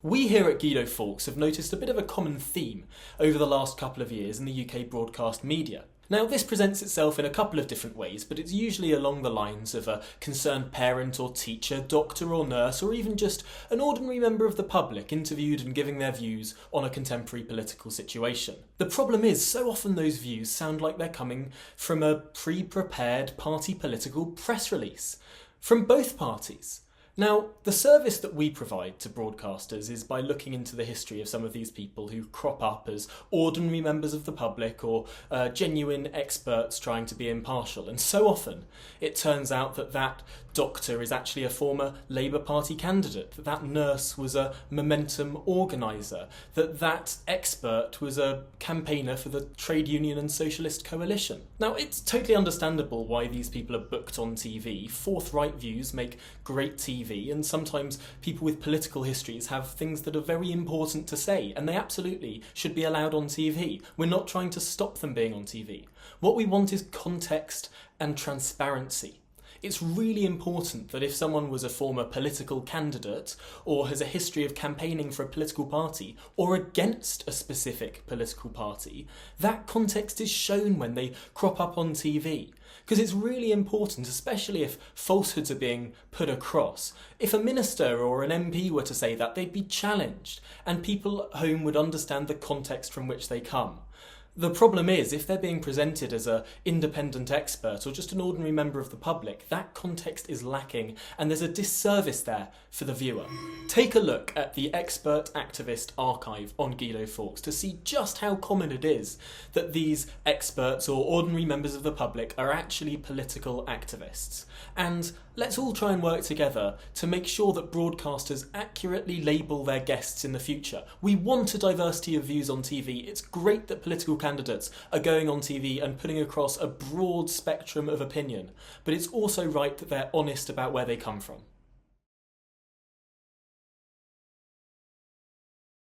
We here at Guido Fawkes have noticed a bit of a common theme over the last couple of years in the UK broadcast media. Now, this presents itself in a couple of different ways, but it's usually along the lines of a concerned parent or teacher, doctor or nurse, or even just an ordinary member of the public interviewed and giving their views on a contemporary political situation. The problem is, so often those views sound like they're coming from a pre-prepared party political press release, from both parties. Now, the service that we provide to broadcasters is by looking into the history of some of these people who crop up as ordinary members of the public or genuine experts trying to be impartial. And so often it turns out that that doctor is actually a former Labour Party candidate, that that nurse was a Momentum organiser, that that expert was a campaigner for the Trade Union and Socialist Coalition. Now, it's totally understandable why these people are booked on TV. Forthright views make great TV. And sometimes people with political histories have things that are very important to say, and they absolutely should be allowed on TV. We're not trying to stop them being on TV. What we want is context and transparency. It's really important that if someone was a former political candidate or has a history of campaigning for a political party or against a specific political party, that context is shown when they crop up on TV. Because it's really important, especially if falsehoods are being put across. If a minister or an MP were to say that, they'd be challenged, and people at home would understand the context from which they come. The problem is, if they're being presented as an independent expert or just an ordinary member of the public, that context is lacking and there's a disservice there for the viewer. Take a look at the Expert Activist Archive on Guido Fawkes to see just how common it is that these experts or ordinary members of the public are actually political activists. And let's all try and work together to make sure that broadcasters accurately label their guests in the future. We want a diversity of views on TV. It's great that political candidates are going on TV and putting across a broad spectrum of opinion, but it's also right that they're honest about where they come from.